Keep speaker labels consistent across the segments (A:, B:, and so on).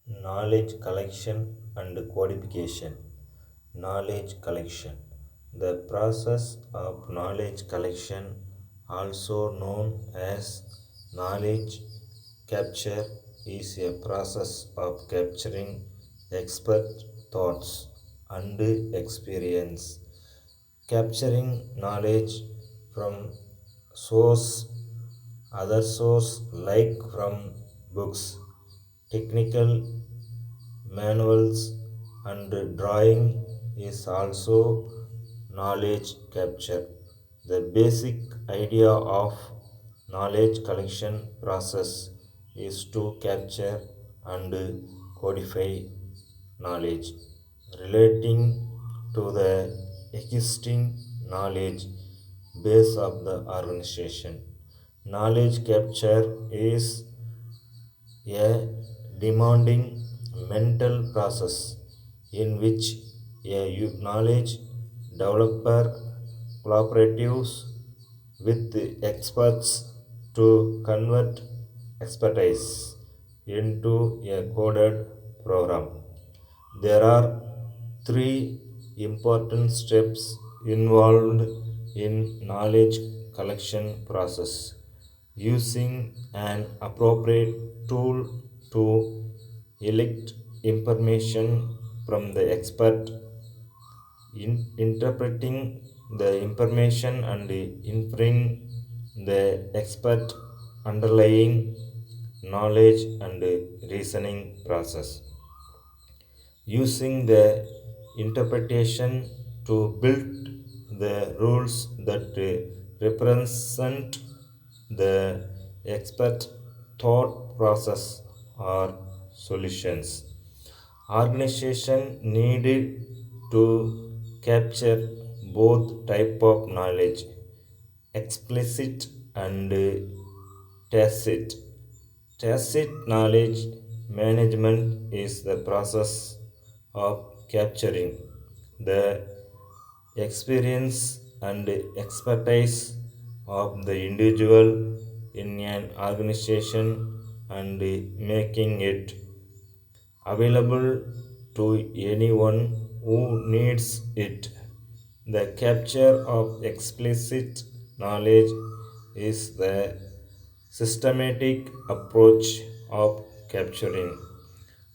A: Knowledge collection and codification. Knowledge collection. The process of knowledge collection, also known as knowledge capture, is a process of capturing expert thoughts and experience. Capturing knowledge from source, other source like from books, technical manuals, and drawing is also knowledge capture. The basic idea of knowledge collection process is to capture and codify knowledge relating to the existing knowledge base of the organization. Knowledge capture is a demanding mental process in which a knowledge developer collaborates with the experts to convert expertise into a coded program. There are three important steps involved in knowledge collection process. Using an appropriate tool to elect information from the expert, interpreting the information and inferring the expert underlying knowledge and reasoning process. Using the interpretation to build the rules that represent the expert thought process or solutions. Organization needed to capture both type of knowledge, explicit and tacit. Tacit knowledge management is the process of capturing the experience and expertise of the individual in an organization and making it available to anyone who needs it. The capture of explicit knowledge is the systematic approach of capturing,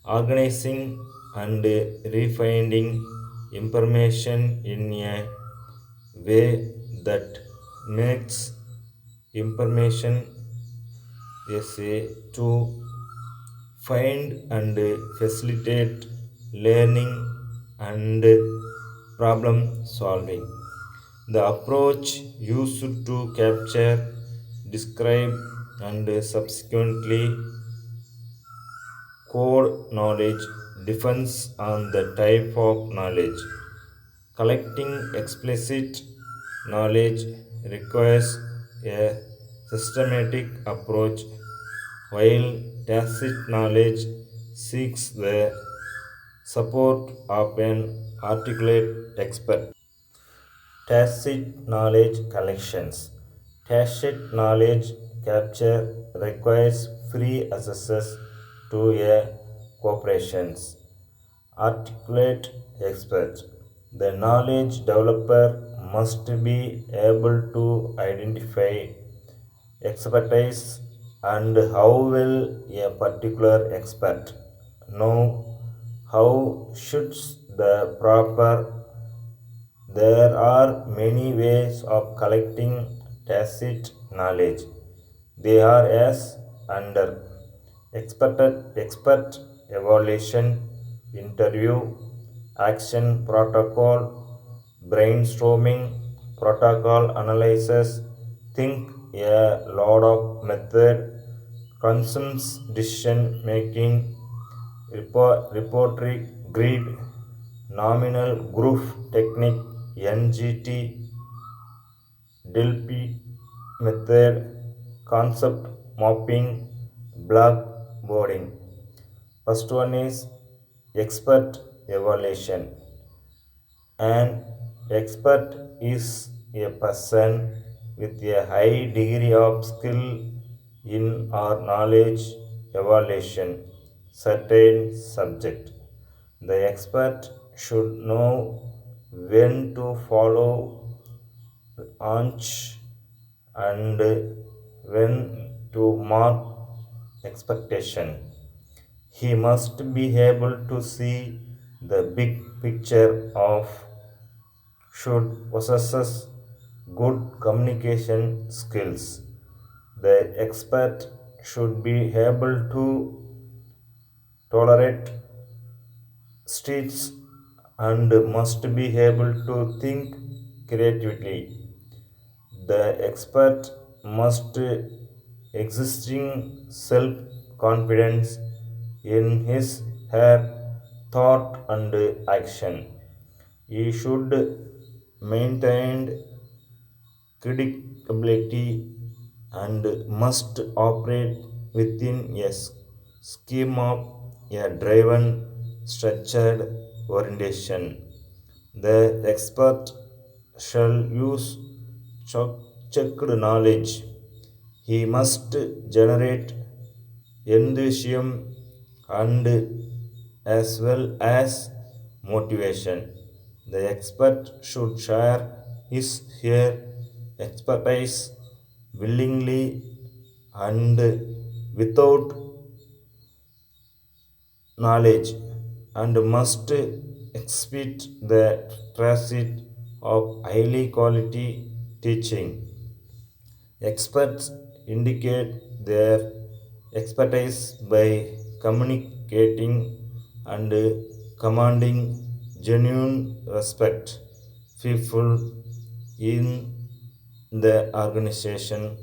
A: organizing, and refining information in a way that makes information essay to find and facilitate learning and problem solving. The approach used to capture, describe, and subsequently code knowledge depends on the type of knowledge. Collecting explicit knowledge requires a systematic approach, while tacit knowledge seeks the support of an articulate expert. Tacit knowledge collections. Tacit knowledge capture requires free access to a corporation's articulate expert. The knowledge developer must be able to identify expertise and how will a particular expert know how should the proper. There are many ways of collecting tacit knowledge. They are as under expert evaluation, interview, action protocol, brainstorming, protocol analysis, think a lot of method, consumes decision making, repertory grid, nominal group technique, NGT, Delphi method, concept mapping, blackboarding. First one is expert evaluation. An expert is a person with a high degree of skill in or knowledge evaluation, certain subject. The expert should know when to follow launch and when to mark expectation. He must be able to see the big picture of should possesses good communication skills. The expert should be able to tolerate streets and must be able to think creatively. The expert must existing self confidence in his her thought and action. He should maintain credibility and must operate within a scheme of a driven structured orientation. The expert shall use checked knowledge. He must generate enthusiasm and as well as motivation. The expert should share his her expertise willingly and without knowledge and must exhibit the tracit of highly quality teaching. Experts indicate their expertise by communicating and commanding genuine respect. People in the organization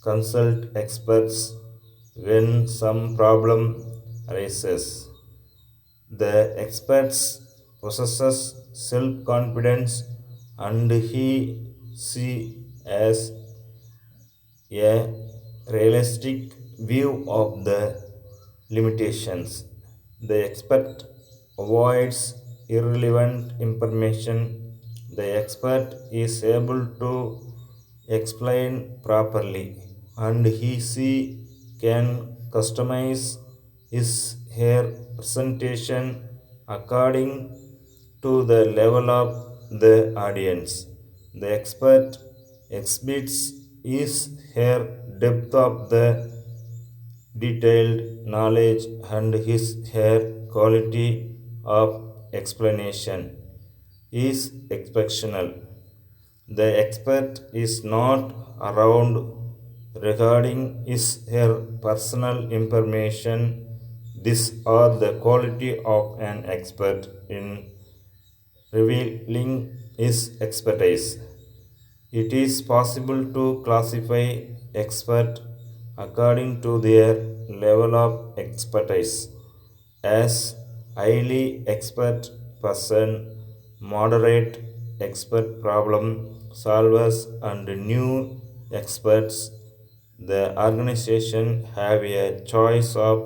A: consult experts when some problem arises. The experts possesses self-confidence and she has a realistic view of the limitations. The expert avoids irrelevant information. The expert is able to explain properly and she can customize his her presentation according to the level of the audience. The expert exhibits his her depth of the detailed knowledge and his her quality of explanation is exceptional. The expert is not around regarding his her personal information. These are the quality of an expert in revealing his expertise. It is possible to classify expert according to their level of expertise as highly expert person, moderate expert problem solvers and new experts. The organization have a choice of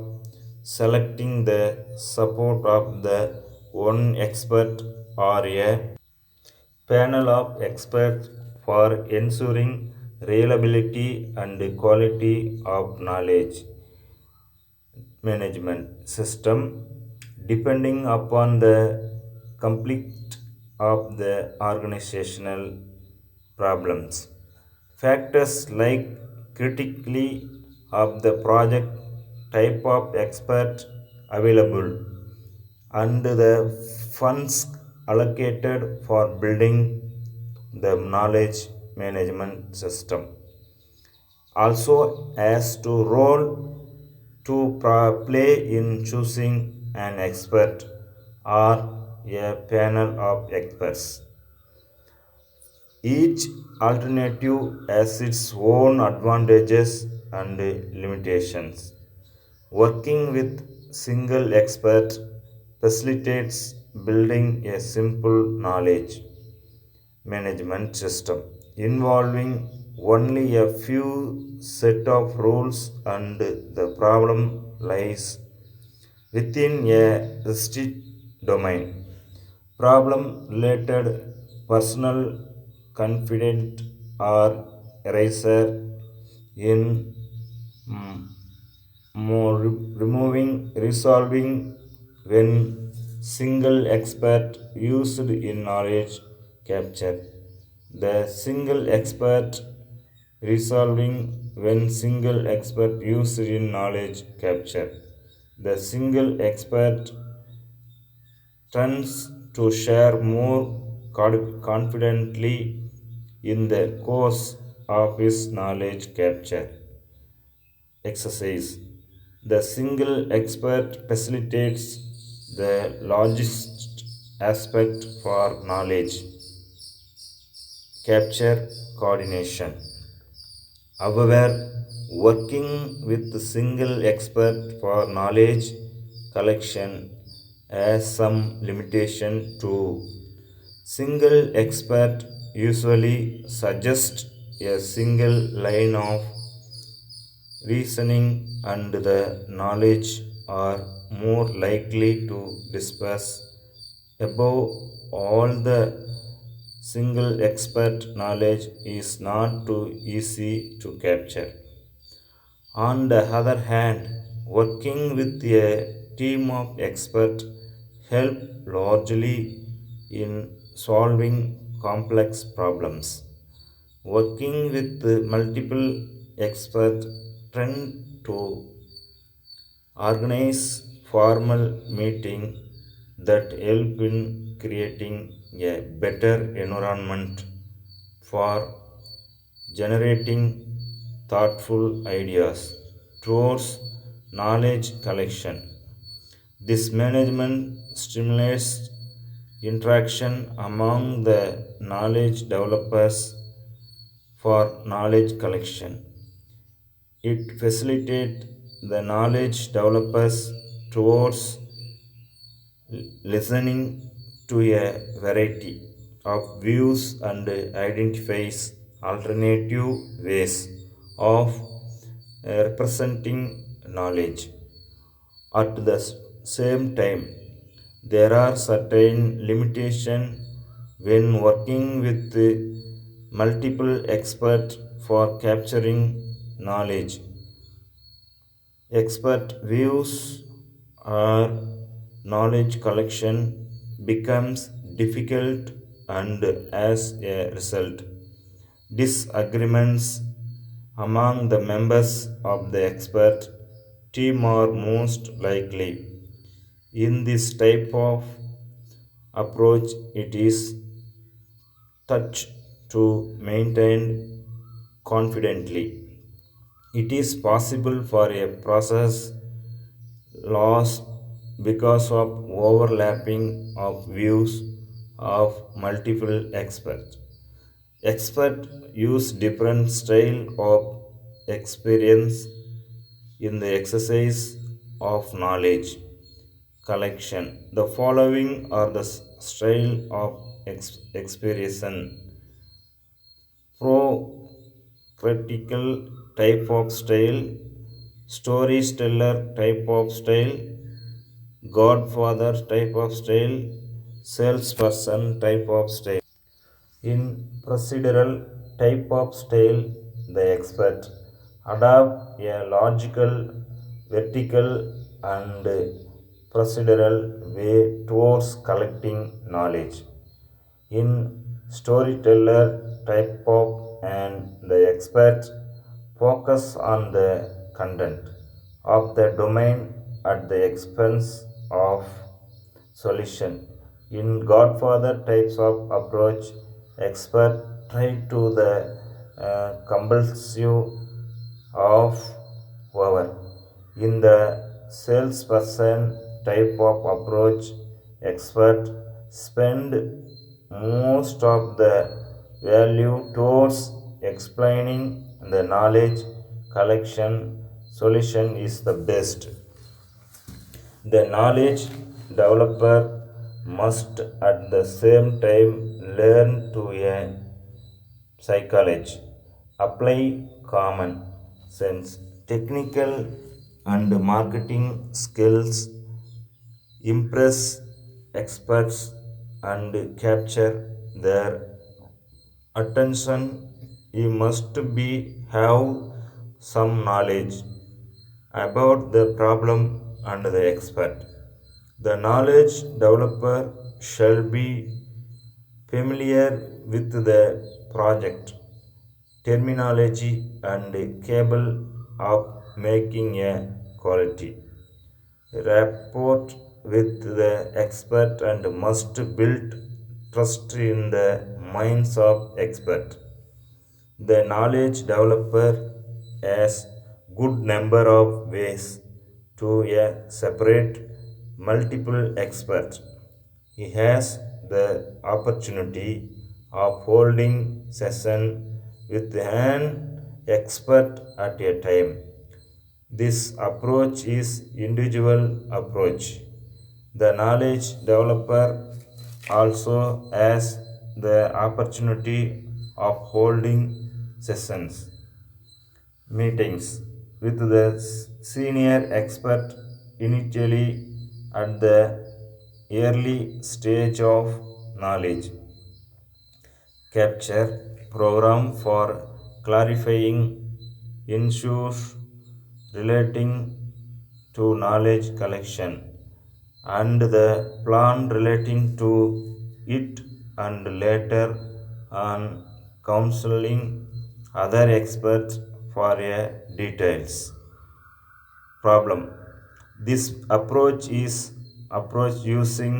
A: selecting the support of the one expert or a panel of experts for ensuring reliability and quality of knowledge management system depending upon the complete of the organizational problems. Factors like critically of the project, type of expert available, and the funds allocated for building the knowledge management system also has to role to play in choosing an expert or a panel of experts. Each alternative has its own advantages and limitations. Working with single expert facilitates building a simple knowledge management system involving only a few set of rules and the problem lies within a restricted domain. Problem related personal confident or eraser in mm, more removing resolving when single expert used in knowledge capture. The single expert resolving when single expert used in knowledge capture. The single expert tends to share more confidently in the course of his knowledge capture exercise. The single expert facilitates the largest aspect for knowledge capture coordination. However, working with the single expert for knowledge collection has some limitation too. Single expert usually suggests a single line of reasoning and the knowledge are more likely to disperse. Above all, the single expert knowledge is not too easy to capture. On the other hand, working with a team of experts help largely in solving complex problems. Working with multiple experts tend to organize formal meeting that help in creating a better environment for generating thoughtful ideas towards knowledge collection. This management stimulates interaction among the knowledge developers for knowledge collection. It facilitates the knowledge developers towards listening to a variety of views and identifies alternative ways of representing knowledge. At the same time, there are certain limitations when working with multiple experts for capturing knowledge. Expert views or knowledge collection becomes difficult, and as a result, disagreements among the members of the expert team are most likely. In this type of approach, it is touch to maintain confidently. It is possible for a process loss because of overlapping of views of multiple experts. Experts use different style of experience in the exercise of knowledge collection. The following are the style of experience: pro critical type of style, storyteller type of style, godfather type of style, salesperson type of style. In procedural type of style, the expert adopt a logical, vertical, and procedural way towards collecting knowledge. In storyteller type of and the expert focus on the content of the domain at the expense of solution. In Godfather types of approach, expert try to the compulsive of power. In the salesperson type of approach, expert spend most of the value towards explaining the knowledge collection solution is the best. The knowledge developer must at the same time learn to a psychology, apply common sense, technical and marketing skills, impress experts and capture their attention. He must be have some knowledge about the problem and the expert. The knowledge developer shall be familiar with the project terminology and capable of making a quality rapport with the expert and must build trust in the minds of expert. The knowledge developer has good number of ways to separate multiple experts. He has the opportunity of holding session with an expert at a time. This approach is individual approach. The knowledge developer also has the opportunity of holding sessions, meetings with the senior expert initially at the early stage of knowledge capture program for clarifying issues relating to knowledge collection and the plan relating to it and later on counseling other experts for a details problem. This approach is approach using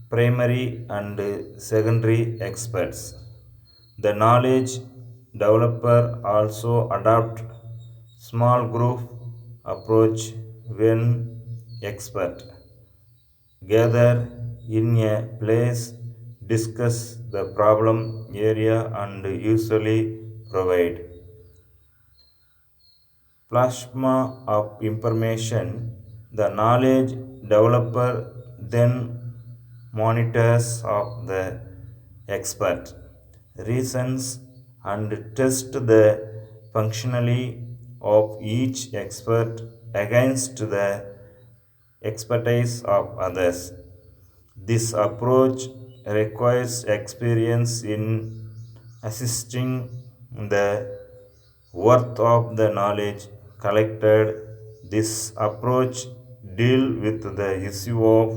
A: primary and secondary experts. The knowledge developer also adopt small group approach when expert gather in a place, discuss the problem area and usually provide plasma of information. The knowledge developer then monitors of the expert reasons and test the functionality of each expert against the expertise of others. This approach requires experience in assisting the worth of the knowledge collected. This approach deals with the issue of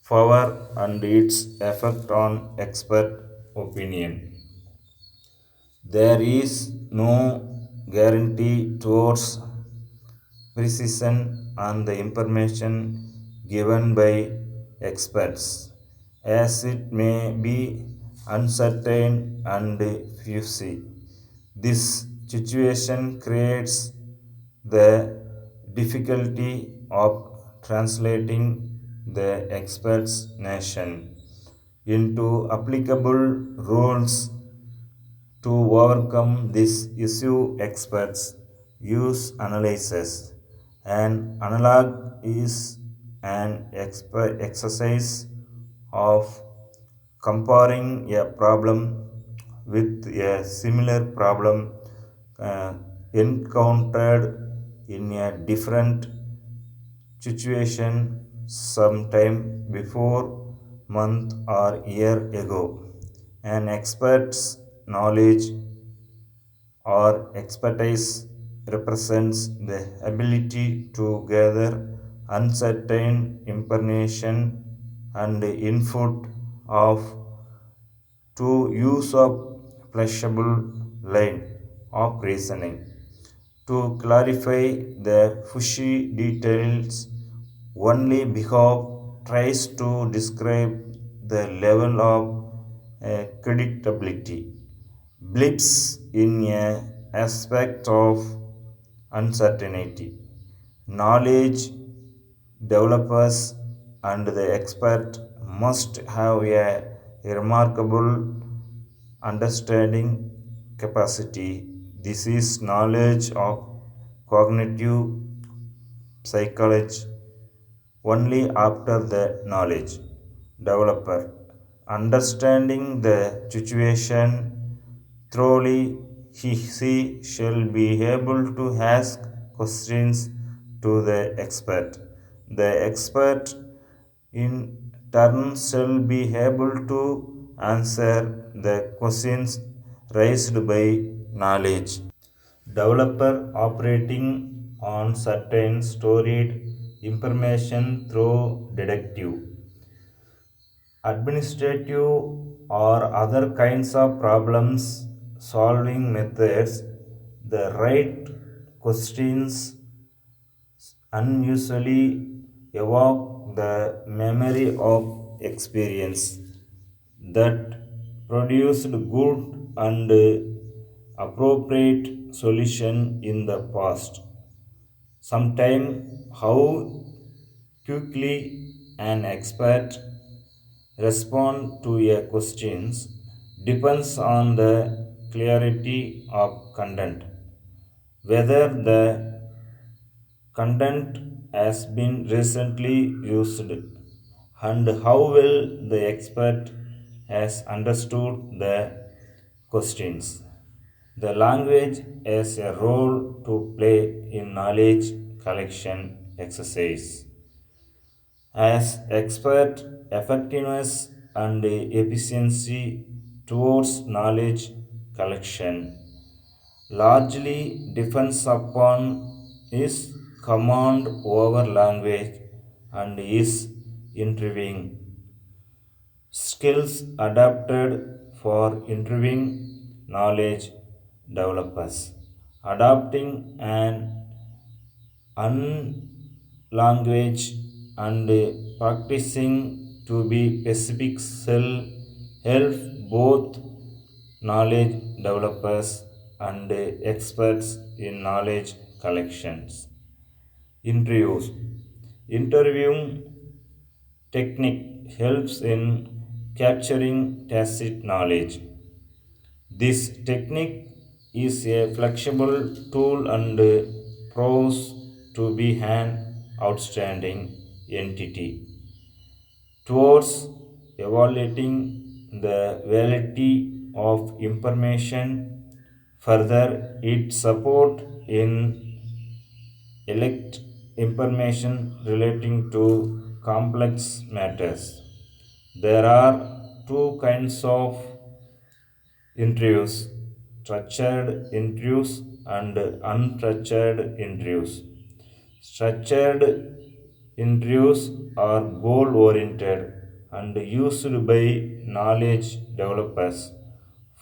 A: power and its effect on expert opinion. There is no guarantee towards precision on the information given by experts, as it may be uncertain and fuzzy. This situation creates the difficulty of translating the experts' nation into applicable rules. To overcome this issue, experts use analysis. An analog is an exercise of comparing a problem with a similar problem uh, encountered in a different situation sometime before month or year ago. An expert's knowledge or expertise represents the ability to gather uncertain information and input of to use a flexible line of reasoning to clarify the fuzzy details. Only Bihov tries to describe the level of creditability blips in a aspect of uncertainty. Knowledge developers and the expert must have a remarkable understanding capacity. This is knowledge of cognitive psychology. Only after the knowledge developer understanding the situation thoroughly, he shall be able to ask questions to the expert. The expert in turn shall be able to answer the questions raised by knowledge developer operating on certain stored information through deductive, administrative, or other kinds of problems solving methods. The right questions unusually evoke the memory of experience that produced good and appropriate solution in the past. Sometimes how quickly an expert respond to a questions depends on the clarity of content, whether the content has been recently used, and how well the expert has understood the questions. The language has a role to play in knowledge collection exercise. As expert effectiveness and efficiency towards knowledge collection largely depends upon his command over language and his interviewing skills adapted for interviewing knowledge developers. Adapting an language and practicing to be specific shall help both knowledge developers and experts in knowledge collections. Interviews. Interviewing technique helps in capturing tacit knowledge. This technique is a flexible tool and proves to be an outstanding entity towards evaluating the validity of information. Further, it support in elect information relating to complex matters. There are two kinds of interviews: structured interviews and unstructured interviews. Structured interviews are goal oriented and used by knowledge developers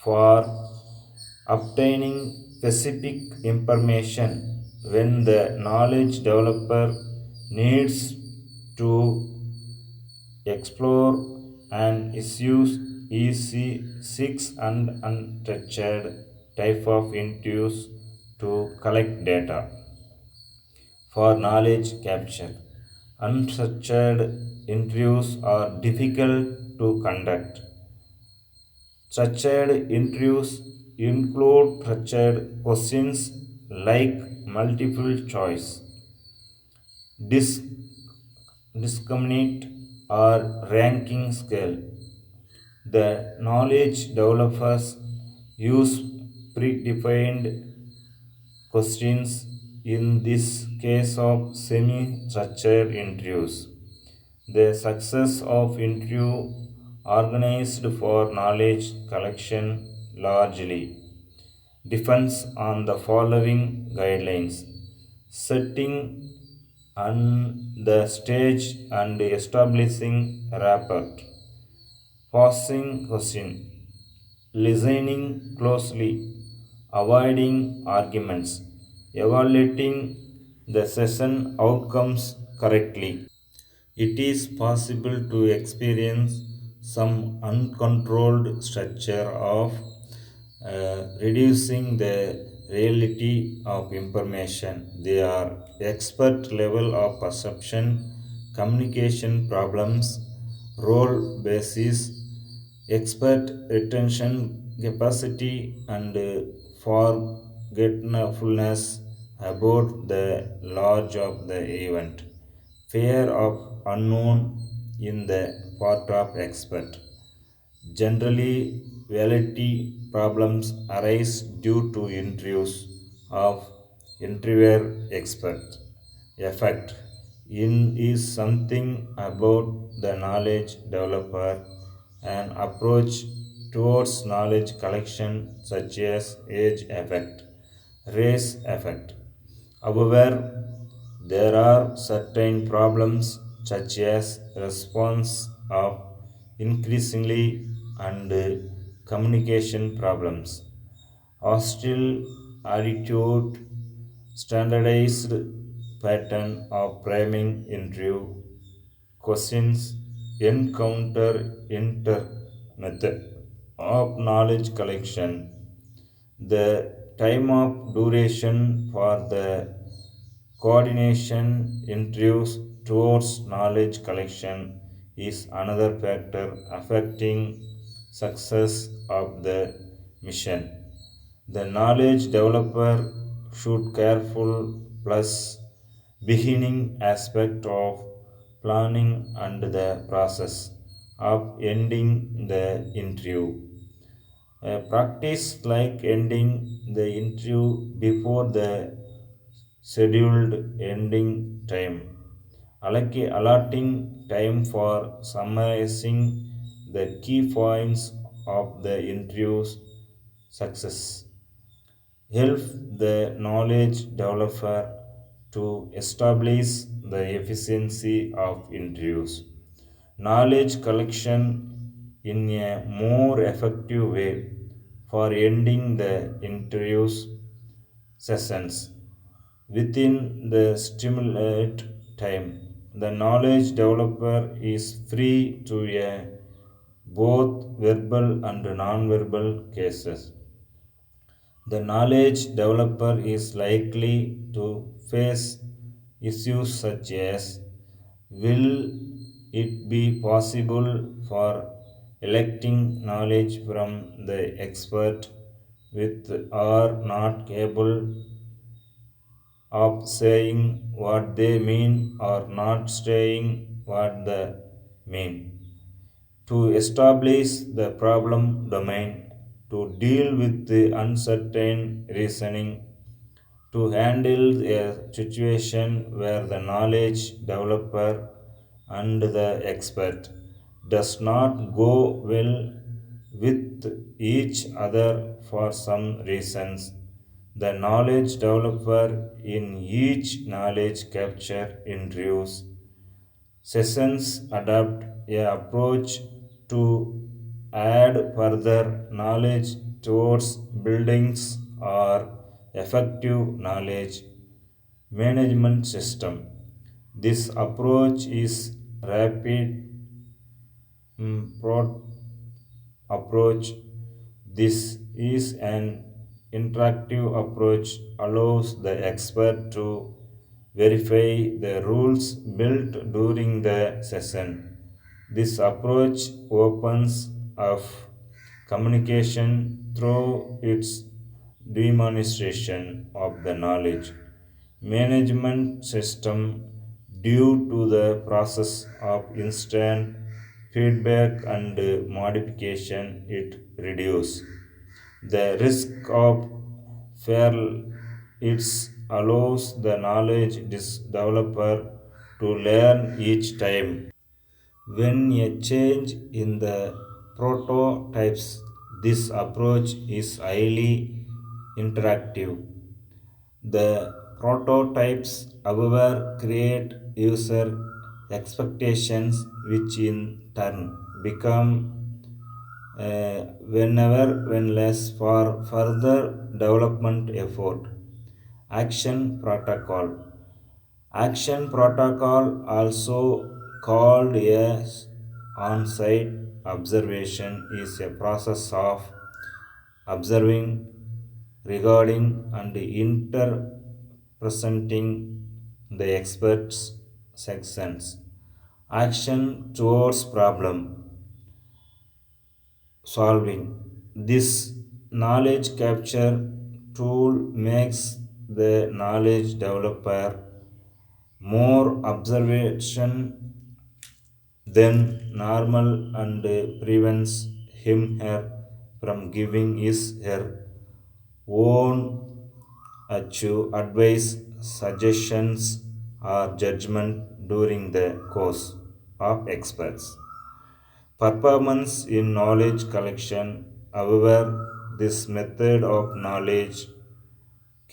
A: for obtaining specific information when the knowledge developer needs to explore and issues EC6 and unstructured type of interviews to collect data for knowledge capture. Unstructured interviews are difficult to conduct. Structured interviews include structured questions like multiple choice, dis- discriminate, or ranking scale. The knowledge developers use predefined questions in this case of semi-structured interviews. The success of interview organized for knowledge collection largely depends on the following guidelines: setting and the stage and establishing rapport, pausing question, listening closely, avoiding arguments, evaluating the session outcomes correctly. It is possible to experience some uncontrolled structure of reducing the reality of information. They are expert level of perception, communication problems, role basis, expert retention capacity, and forgetfulness about the large of the event. Fear of unknown in the part of expert. Generally, validity problems arise due to interviews of interviewer expert. Effect in is something about the knowledge developer, an approach towards knowledge collection such as age effect, race effect, However, there are certain problems such as response of increasingly and communication problems, hostile attitude, standardized pattern of framing interview questions, encounter inter method of knowledge collection, the time of duration for the coordination interviews towards knowledge collection is another factor affecting success of the mission. The knowledge developer should careful plus beginning aspect of planning and the process of ending the interview. A practice like ending the interview before the scheduled ending time, allotting time for summarizing the key points of the interview's success, help the knowledge developer to establish the efficiency of interviews. Knowledge collection in a more effective way for ending the interviews sessions within the stimulate time. The knowledge developer is free to a both verbal and non-verbal cases. The knowledge developer is likely to face issues such as, will it be possible for electing knowledge from the expert with or not able of saying what they mean or not saying what they mean, to establish the problem domain, to deal with the uncertain reasoning, to handle a situation where the knowledge developer and the expert does not go well with each other for some reasons. The knowledge developer in each knowledge capture interviews sessions adopt a approach to add further knowledge towards buildings or effective knowledge management system. This approach is rapid pro- approach. This is an interactive approach allows the expert to verify the rules built during the session. This approach opens up communication through its demonstration of the knowledge management system due to the process of instant feedback and modification. It reduces the risk of fail. It allows the knowledge developer to learn each time. When a change in the prototypes, this approach is highly interactive. The prototypes, however, create user expectations, which in turn become whenever when less for further development effort. Action protocol. Action protocol, also called a on-site observation, is a process of observing, regarding, and interpreting the expert's sections. Action towards problem solving. This knowledge capture tool makes the knowledge developer more observation than normal and prevents him her from giving his her own advice, suggestions, or judgment during the course of experts. Performance in knowledge collection. However, this method of knowledge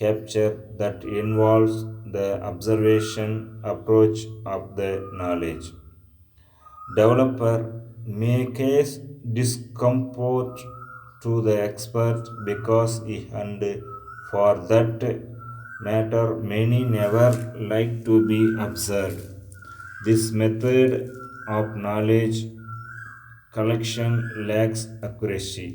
A: capture that involves the observation approach of the knowledge. Developer may case discomfort to the expert because he and for that matter many never like to be observed. This method of knowledge collection lacks accuracy.